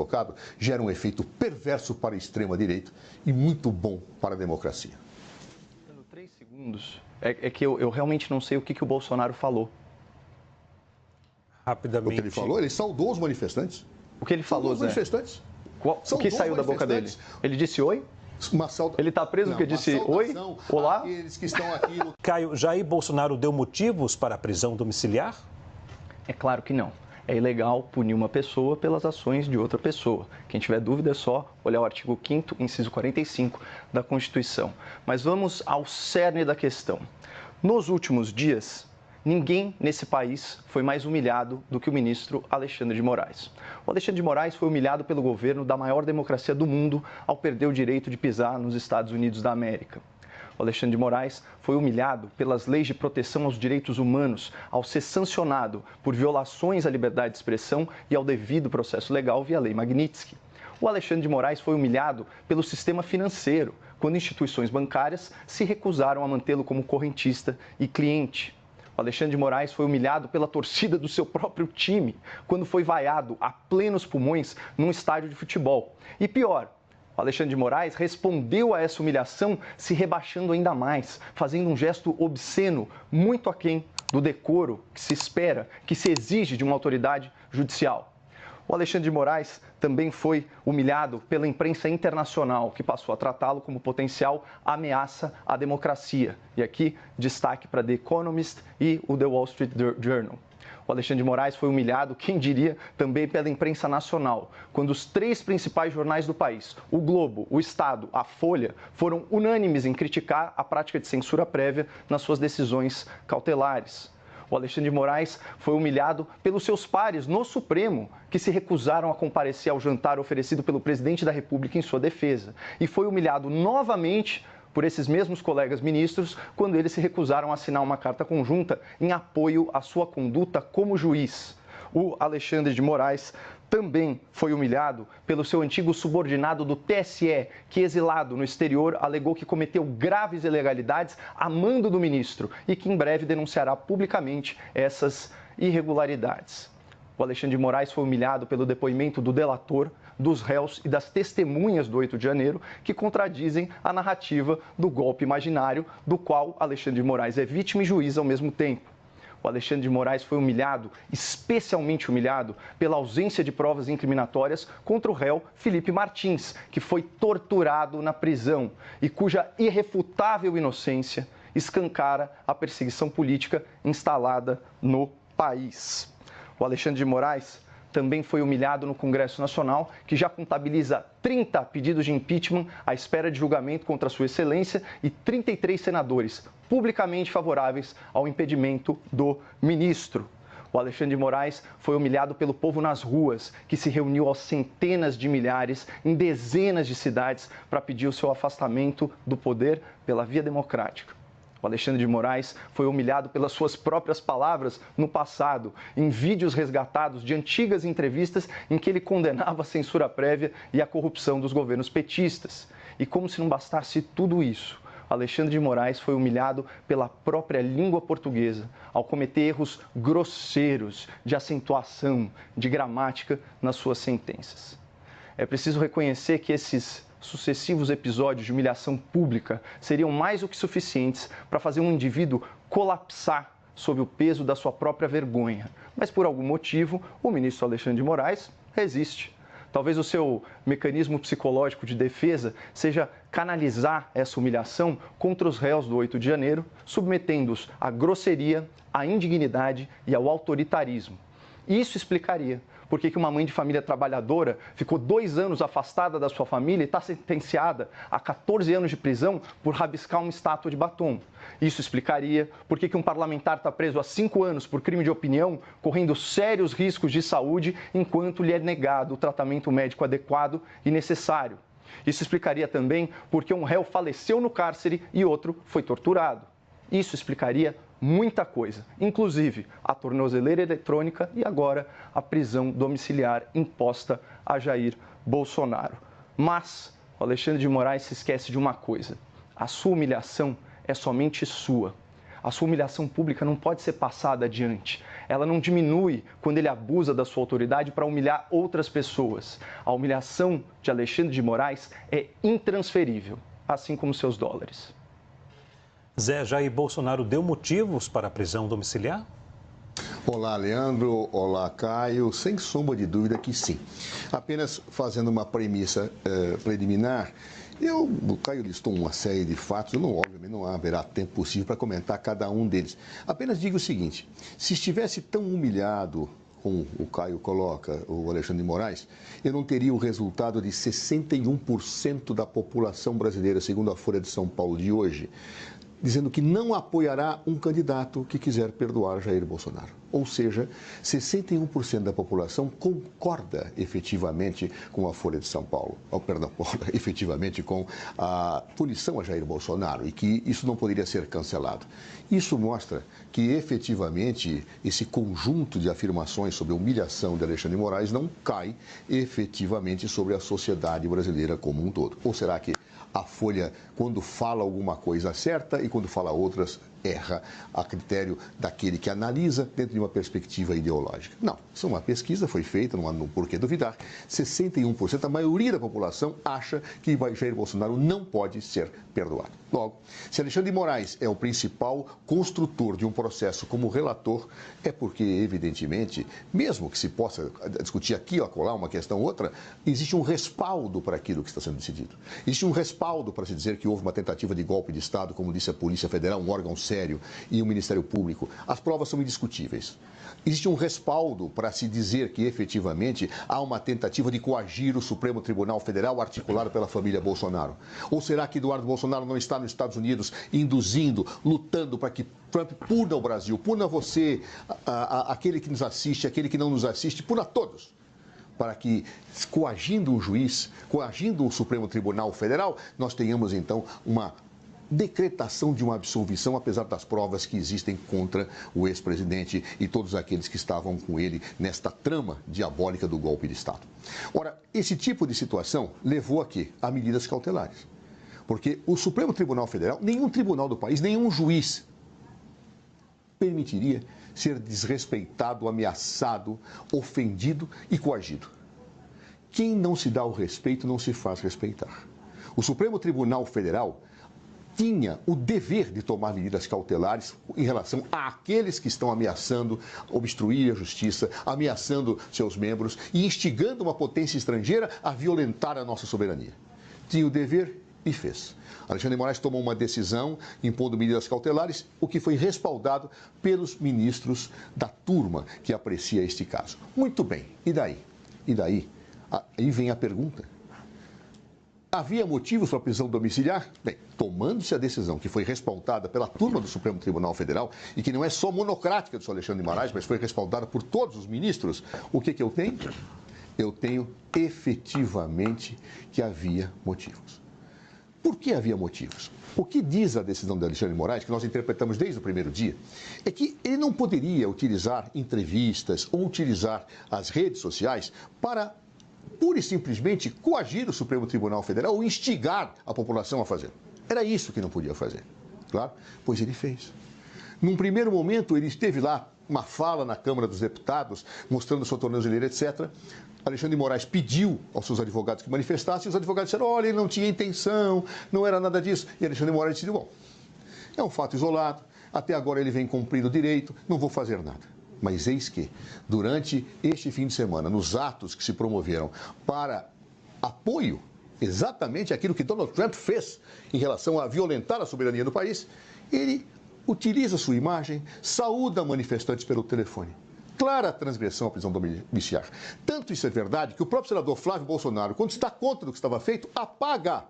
colocado, gera um efeito perverso para a extrema-direita e muito bom para a democracia. 3 segundos. É que eu realmente não sei o que o Bolsonaro falou. Rapidamente. O que ele falou? Ele saudou os manifestantes. O que ele falou, Zé? Manifestantes. O que saiu da boca dele? Ele disse oi? Ele está preso porque disse oi? Olá? Aqueles que estão aqui no... Caio, Jair Bolsonaro deu motivos para a prisão domiciliar? É claro que não. É ilegal punir uma pessoa pelas ações de outra pessoa. Quem tiver dúvida é só olhar o artigo 5º, inciso 45 da Constituição. Mas vamos ao cerne da questão. Nos últimos dias, ninguém nesse país foi mais humilhado do que o ministro Alexandre de Moraes. O Alexandre de Moraes foi humilhado pelo governo da maior democracia do mundo ao perder o direito de pisar nos Estados Unidos da América. O Alexandre de Moraes foi humilhado pelas leis de proteção aos direitos humanos ao ser sancionado por violações à liberdade de expressão e ao devido processo legal via Lei Magnitsky. O Alexandre de Moraes foi humilhado pelo sistema financeiro, quando instituições bancárias se recusaram a mantê-lo como correntista e cliente. O Alexandre de Moraes foi humilhado pela torcida do seu próprio time, quando foi vaiado a plenos pulmões num estádio de futebol. E pior, o Alexandre de Moraes respondeu a essa humilhação se rebaixando ainda mais, fazendo um gesto obsceno, muito aquém do decoro que se espera, que se exige de uma autoridade judicial. O Alexandre de Moraes também foi humilhado pela imprensa internacional, que passou a tratá-lo como potencial ameaça à democracia. E aqui, destaque para The Economist e o The Wall Street Journal. O Alexandre de Moraes foi humilhado, quem diria, também pela imprensa nacional, quando os 3 principais jornais do país, o Globo, o Estado, a Folha, foram unânimes em criticar a prática de censura prévia nas suas decisões cautelares. O Alexandre de Moraes foi humilhado pelos seus pares no Supremo, que se recusaram a comparecer ao jantar oferecido pelo presidente da República em sua defesa. E foi humilhado novamente por esses mesmos colegas ministros quando eles se recusaram a assinar uma carta conjunta em apoio à sua conduta como juiz. O Alexandre de Moraes também foi humilhado pelo seu antigo subordinado do TSE, que, exilado no exterior, alegou que cometeu graves ilegalidades a mando do ministro e que em breve denunciará publicamente essas irregularidades. O Alexandre de Moraes foi humilhado pelo depoimento do delator, dos réus e das testemunhas do 8 de janeiro, que contradizem a narrativa do golpe imaginário, do qual Alexandre de Moraes é vítima e juiz ao mesmo tempo. O Alexandre de Moraes foi humilhado, especialmente humilhado, pela ausência de provas incriminatórias contra o réu Felipe Martins, que foi torturado na prisão e cuja irrefutável inocência escancara a perseguição política instalada no país. O Alexandre de Moraes também foi humilhado no Congresso Nacional, que já contabiliza 30 pedidos de impeachment à espera de julgamento contra Sua Excelência e 33 senadores publicamente favoráveis ao impedimento do ministro. O Alexandre de Moraes foi humilhado pelo povo nas ruas, que se reuniu aos centenas de milhares em dezenas de cidades para pedir o seu afastamento do poder pela via democrática. O Alexandre de Moraes foi humilhado pelas suas próprias palavras no passado, em vídeos resgatados de antigas entrevistas em que ele condenava a censura prévia e a corrupção dos governos petistas. E como se não bastasse tudo isso, Alexandre de Moraes foi humilhado pela própria língua portuguesa, ao cometer erros grosseiros de acentuação, de gramática nas suas sentenças. É preciso reconhecer que esses sucessivos episódios de humilhação pública seriam mais do que suficientes para fazer um indivíduo colapsar sob o peso da sua própria vergonha. Mas, por algum motivo, o ministro Alexandre de Moraes resiste. Talvez o seu mecanismo psicológico de defesa seja canalizar essa humilhação contra os réus do 8 de janeiro, submetendo-os à grosseria, à indignidade e ao autoritarismo. Isso explicaria por que uma mãe de família trabalhadora ficou 2 anos afastada da sua família e está sentenciada a 14 anos de prisão por rabiscar uma estátua de batom. Isso explicaria por que um parlamentar está preso há 5 anos por crime de opinião, correndo sérios riscos de saúde, enquanto lhe é negado o tratamento médico adequado e necessário. Isso explicaria também por que um réu faleceu no cárcere e outro foi torturado. Isso explicaria muita coisa, inclusive a tornozeleira eletrônica e agora a prisão domiciliar imposta a Jair Bolsonaro. Mas o Alexandre de Moraes se esquece de uma coisa: a sua humilhação é somente sua. A sua humilhação pública não pode ser passada adiante. ela não diminui quando ele abusa da sua autoridade para humilhar outras pessoas. A humilhação de Alexandre de Moraes é intransferível, assim como seus dólares. Zé, Jair Bolsonaro deu motivos para a prisão domiciliar? Olá, Leandro. Olá, Caio. Sem sombra de dúvida que sim. Apenas fazendo uma premissa preliminar, o Caio listou uma série de fatos, obviamente não haverá tempo possível para comentar cada um deles. Apenas digo o seguinte, se estivesse tão humilhado, como o Caio coloca, o Alexandre de Moraes, eu não teria o resultado de 61% da população brasileira, segundo a Folha de São Paulo de hoje, dizendo que não apoiará um candidato que quiser perdoar Jair Bolsonaro. Ou seja, 61% da população concorda efetivamente com a Folha de São Paulo, efetivamente com a punição a Jair Bolsonaro e que isso não poderia ser cancelado. Isso mostra que efetivamente esse conjunto de afirmações sobre a humilhação de Alexandre de Moraes não cai efetivamente sobre a sociedade brasileira como um todo. Ou será que a Folha, quando fala alguma coisa, acerta e quando fala outras, erra a critério daquele que analisa dentro de uma perspectiva ideológica? Não, isso é uma pesquisa, foi feita, não há por que duvidar. 61%, a maioria da população acha que Jair Bolsonaro não pode ser perdoado. Logo, se Alexandre de Moraes é o principal construtor de um processo como relator, é porque, evidentemente, mesmo que se possa discutir aqui ou acolá uma questão ou outra, existe um respaldo para aquilo que está sendo decidido. Existe um respaldo para se dizer que houve uma tentativa de golpe de Estado, como disse a Polícia Federal, um órgão sério, e o Ministério Público. As provas são indiscutíveis. Existe um respaldo para se dizer que, efetivamente, há uma tentativa de coagir o Supremo Tribunal Federal articulado pela família Bolsonaro. Ou será que Eduardo Bolsonaro não está nos Estados Unidos induzindo, lutando para que Trump puna o Brasil, puna você, aquele que nos assiste, aquele que não nos assiste, puna todos? Para que, coagindo um juiz, coagindo o Supremo Tribunal Federal, nós tenhamos, então, uma decretação de uma absolvição, apesar das provas que existem contra o ex-presidente e todos aqueles que estavam com ele nesta trama diabólica do golpe de Estado. Ora, esse tipo de situação levou a quê? A medidas cautelares. Porque o Supremo Tribunal Federal, nenhum tribunal do país, nenhum juiz permitiria ser desrespeitado, ameaçado, ofendido e coagido. Quem não se dá o respeito não se faz respeitar. O Supremo Tribunal Federal tinha o dever de tomar medidas cautelares em relação àqueles que estão ameaçando obstruir a justiça, ameaçando seus membros e instigando uma potência estrangeira a violentar a nossa soberania. Tinha o dever e fez. Alexandre de Moraes tomou uma decisão impondo medidas cautelares, o que foi respaldado pelos ministros da turma que aprecia este caso. Muito bem, e daí? E daí? Aí vem a pergunta. Havia motivos para a prisão domiciliar? Bem, tomando-se a decisão que foi respaldada pela turma do Supremo Tribunal Federal e que não é só monocrática do senhor Alexandre de Moraes, mas foi respaldada por todos os ministros, o que eu tenho? Eu tenho efetivamente que havia motivos. Por que havia motivos? O que diz a decisão de Alexandre de Moraes, que nós interpretamos desde o primeiro dia, é que ele não poderia utilizar entrevistas ou utilizar as redes sociais para pura e simplesmente coagir o Supremo Tribunal Federal ou instigar a população a fazer. Era isso que não podia fazer, claro, pois ele fez. Num primeiro momento, ele esteve lá, uma fala na Câmara dos Deputados, mostrando sua tornozeleira, etc. Alexandre de Moraes pediu aos seus advogados que manifestassem, e os advogados disseram, olha, ele não tinha intenção, não era nada disso. E Alexandre de Moraes disse, bom, é um fato isolado, até agora ele vem cumprindo o direito, não vou fazer nada. Mas eis que, durante este fim de semana, nos atos que se promoveram para apoio exatamente àquilo que Donald Trump fez em relação a violentar a soberania do país, ele utiliza sua imagem, saúda manifestantes pelo telefone. Clara transgressão à prisão domiciliar. Tanto isso é verdade que o próprio senador Flávio Bolsonaro, quando se dá conta do que estava feito, apaga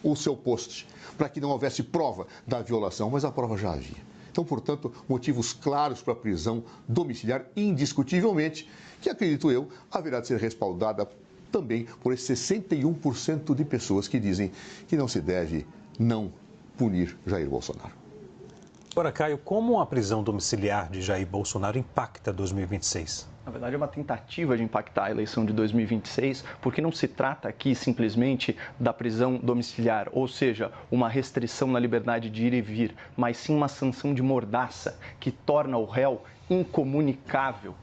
o seu post, para que não houvesse prova da violação, mas a prova já havia. Então, portanto, motivos claros para a prisão domiciliar, indiscutivelmente, que, acredito eu, haverá de ser respaldada também por esses 61% de pessoas que dizem que não se deve não punir Jair Bolsonaro. Agora, Caio, como a prisão domiciliar de Jair Bolsonaro impacta 2026? Na verdade, é uma tentativa de impactar a eleição de 2026, porque não se trata aqui simplesmente da prisão domiciliar, ou seja, uma restrição na liberdade de ir e vir, mas sim uma sanção de mordaça que torna o réu incomunicável.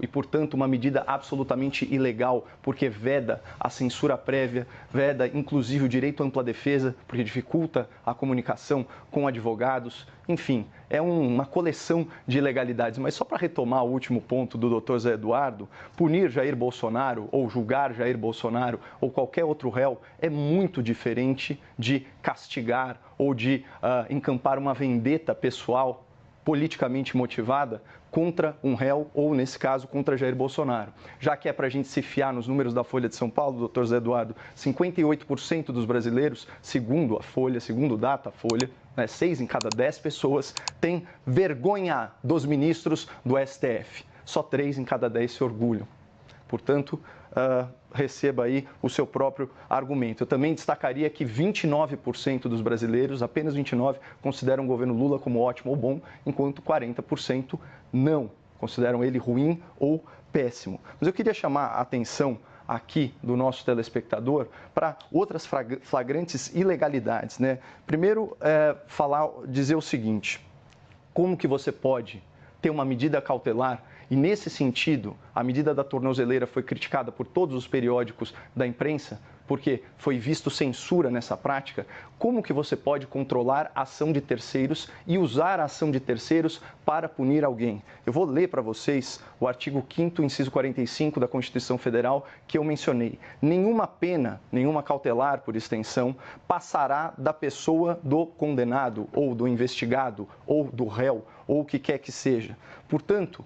E, portanto, uma medida absolutamente ilegal, porque veda a censura prévia, veda, inclusive, o direito à ampla defesa, porque dificulta a comunicação com advogados. Enfim, é uma coleção de ilegalidades. Mas só para retomar o último ponto do Dr. Zé Eduardo, punir Jair Bolsonaro ou julgar Jair Bolsonaro ou qualquer outro réu é muito diferente de castigar ou de encampar uma vendetta pessoal politicamente motivada contra um réu, ou, nesse caso, contra Jair Bolsonaro. Já que é para a gente se fiar nos números da Folha de São Paulo, doutor Zé Eduardo, 58% dos brasileiros, segundo a Folha, segundo o Datafolha, 6 em cada 10 pessoas, têm vergonha dos ministros do STF. Só 3 em cada 10 se orgulham. Portanto, receba aí o seu próprio argumento. Eu também destacaria que 29% dos brasileiros, apenas 29%, consideram o governo Lula como ótimo ou bom, enquanto 40% não, consideram ele ruim ou péssimo. Mas eu queria chamar a atenção aqui do nosso telespectador para outras flagrantes ilegalidades, né? Primeiro, dizer o seguinte: como que você pode ter uma medida cautelar? E, nesse sentido, a medida da tornozeleira foi criticada por todos os periódicos da imprensa, porque foi visto censura nessa prática. Como que você pode controlar a ação de terceiros e usar a ação de terceiros para punir alguém? Eu vou ler para vocês o artigo 5º, inciso 45 da Constituição Federal, que eu mencionei. Nenhuma pena, nenhuma cautelar, por extensão, passará da pessoa do condenado, ou do investigado, ou do réu, ou o que quer que seja. Portanto,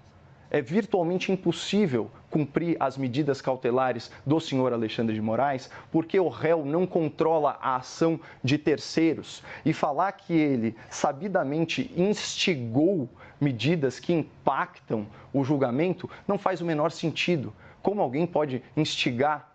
é virtualmente impossível cumprir as medidas cautelares do senhor Alexandre de Moraes, porque o réu não controla a ação de terceiros. E falar que ele sabidamente instigou medidas que impactam o julgamento não faz o menor sentido. Como alguém pode instigar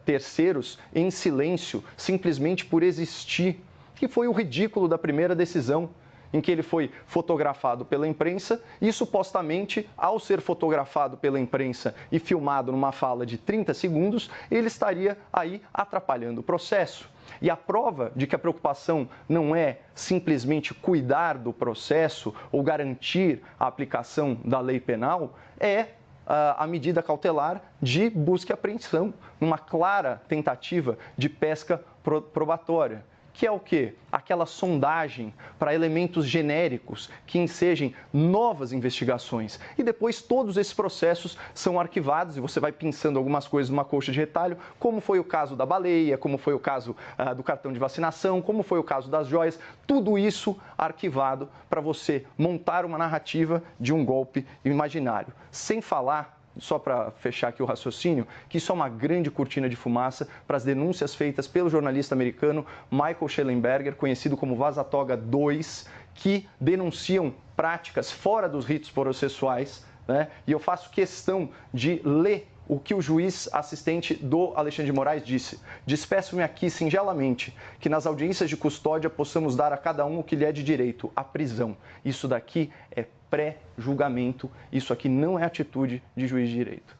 terceiros em silêncio, simplesmente por existir? Que foi o ridículo da primeira decisão, em que ele foi fotografado pela imprensa e, supostamente, ao ser fotografado pela imprensa e filmado numa fala de 30 segundos, ele estaria aí atrapalhando o processo. E a prova de que a preocupação não é simplesmente cuidar do processo ou garantir a aplicação da lei penal é a medida cautelar de busca e apreensão, numa clara tentativa de pesca probatória. Que é o quê? Aquela sondagem para elementos genéricos que ensejem novas investigações. E depois todos esses processos são arquivados e você vai pensando algumas coisas numa coxa de retalho, como foi o caso da baleia, como foi o caso do cartão de vacinação, como foi o caso das joias, tudo isso arquivado para você montar uma narrativa de um golpe imaginário. Sem falar, só para fechar aqui o raciocínio, que isso é uma grande cortina de fumaça para as denúncias feitas pelo jornalista americano Michael Shellenberger, conhecido como Vaza Toga 2, que denunciam práticas fora dos ritos processuais, né? E eu faço questão de ler o que o juiz assistente do Alexandre de Moraes disse. Despeço-me aqui singelamente que nas audiências de custódia possamos dar a cada um o que lhe é de direito, a prisão. Isso daqui é pré-julgamento, isso aqui não é atitude de juiz de direito.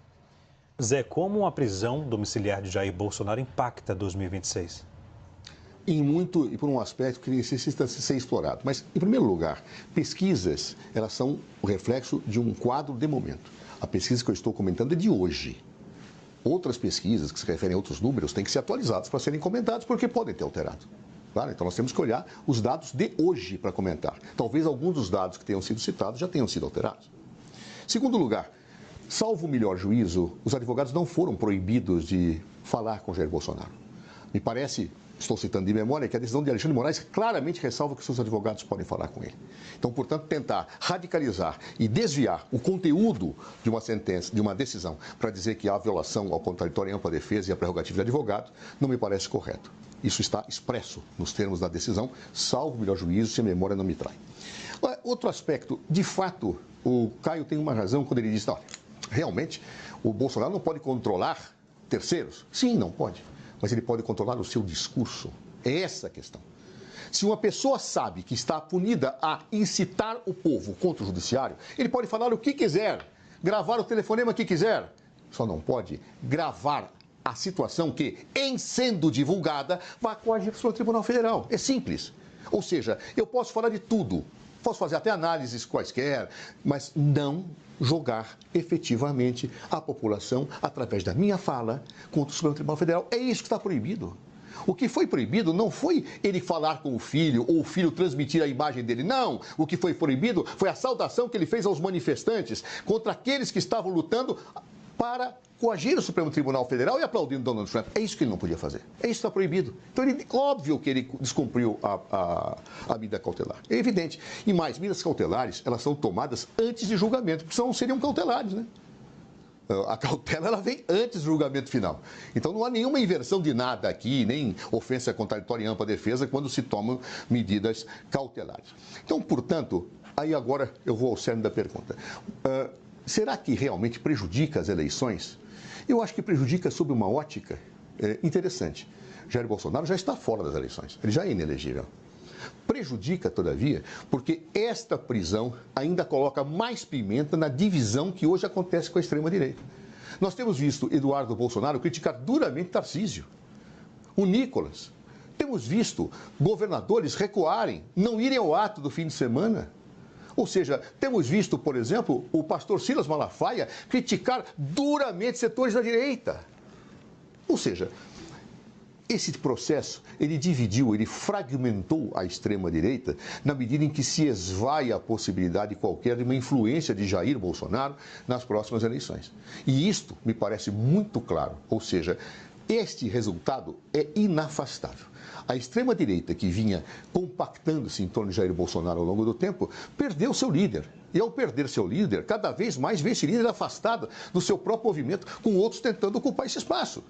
Zé, como a prisão domiciliar de Jair Bolsonaro impacta 2026? Em muito, e por um aspecto que necessita ser explorado. Mas, em primeiro lugar, pesquisas, elas são o reflexo de um quadro de momento. A pesquisa que eu estou comentando é de hoje. Outras pesquisas que se referem a outros números têm que ser atualizadas para serem comentadas, porque podem ter alterado. Claro, então nós temos que olhar os dados de hoje para comentar. Talvez alguns dos dados que tenham sido citados já tenham sido alterados. Segundo lugar, salvo o melhor juízo, os advogados não foram proibidos de falar com Jair Bolsonaro. Me parece, estou citando de memória, que a decisão de Alexandre de Moraes claramente ressalva que seus advogados podem falar com ele. Então, portanto, tentar radicalizar e desviar o conteúdo de uma sentença, de uma decisão, para dizer que há violação ao contraditório em ampla defesa e à prerrogativa de advogado, não me parece correto. Isso está expresso nos termos da decisão, salvo o melhor juízo, se a memória não me trai. Outro aspecto, de fato, o Caio tem uma razão quando ele diz, não, realmente, o Bolsonaro não pode controlar terceiros. Sim, não pode, mas ele pode controlar o seu discurso. É essa a questão. Se uma pessoa sabe que está punida a incitar o povo contra o judiciário, ele pode falar o que quiser, gravar o telefonema que quiser. Só não pode gravar a situação que, em sendo divulgada, vai coagir para o Tribunal Federal. É simples. Ou seja, eu posso falar de tudo, posso fazer até análises quaisquer, mas não jogar efetivamente a população, através da minha fala, contra o Supremo Tribunal Federal. É isso que está proibido. O que foi proibido não foi ele falar com o filho ou o filho transmitir a imagem dele. Não! O que foi proibido foi a saudação que ele fez aos manifestantes contra aqueles que estavam lutando para coagir o Supremo Tribunal Federal e aplaudindo Donald Trump. É isso que ele não podia fazer. É isso que está proibido. Então, óbvio que ele descumpriu a medida cautelar. É evidente. E mais, medidas cautelares, elas são tomadas antes de julgamento, porque senão seriam cautelares, né? A cautela, ela vem antes do julgamento final. Então, não há nenhuma inversão de nada aqui, nem ofensa contraditória em ampla defesa, quando se tomam medidas cautelares. Então, portanto, aí agora eu vou ao cerne da pergunta. Será que realmente prejudica as eleições? Eu acho que prejudica sob uma ótica interessante. Jair Bolsonaro já está fora das eleições, ele já é inelegível. Prejudica, todavia, porque esta prisão ainda coloca mais pimenta na divisão que hoje acontece com a extrema-direita. Nós temos visto Eduardo Bolsonaro criticar duramente Tarcísio, o Nicolas. Temos visto governadores recuarem, não irem ao ato do fim de semana. Ou seja, temos visto, por exemplo, o pastor Silas Malafaia criticar duramente setores da direita. Ou seja, esse processo, ele dividiu, ele fragmentou a extrema-direita na medida em que se esvai a possibilidade qualquer de uma influência de Jair Bolsonaro nas próximas eleições. E isto me parece muito claro, ou seja, este resultado é inafastável. A extrema-direita, que vinha compactando-se em torno de Jair Bolsonaro ao longo do tempo, perdeu seu líder. E ao perder seu líder, cada vez mais vê esse líder afastado do seu próprio movimento, com outros tentando ocupar esse espaço.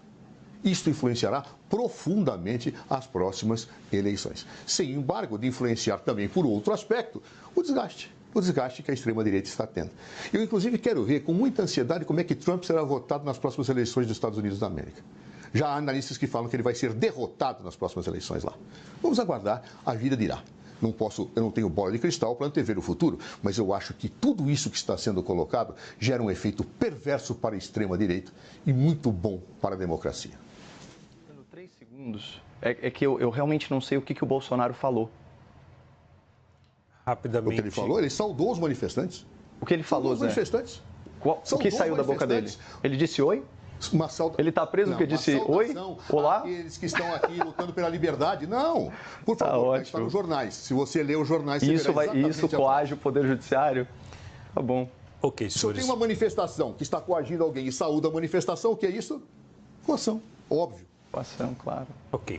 Isto influenciará profundamente as próximas eleições. Sem embargo, de influenciar também, por outro aspecto, o desgaste que a extrema-direita está tendo. Eu, inclusive, quero ver com muita ansiedade como é que Trump será votado nas próximas eleições dos Estados Unidos da América. Já há analistas que falam que ele vai ser derrotado nas próximas eleições lá. Vamos aguardar, a vida dirá. Eu não tenho bola de cristal para antever o futuro, mas eu acho que tudo isso que está sendo colocado gera um efeito perverso para a extrema-direita e muito bom para a democracia. 3 segundos. É que eu realmente não sei o que o Bolsonaro falou. Rapidamente. O que ele falou? Ele saudou os manifestantes. O que ele falou, Zé? Manifestantes. O que saiu da boca dele? Ele disse oi? Ele está preso porque disse oi? Olá? Aqueles que estão aqui lutando pela liberdade. Não. Por favor, está nos jornais. Se você ler os jornais, você isso coage o Poder Judiciário? Tá bom. Ok, senhores. Se tem uma manifestação que está coagindo alguém e saúda a manifestação, o que é isso? Coação. Óbvio. Coação, claro. Ok.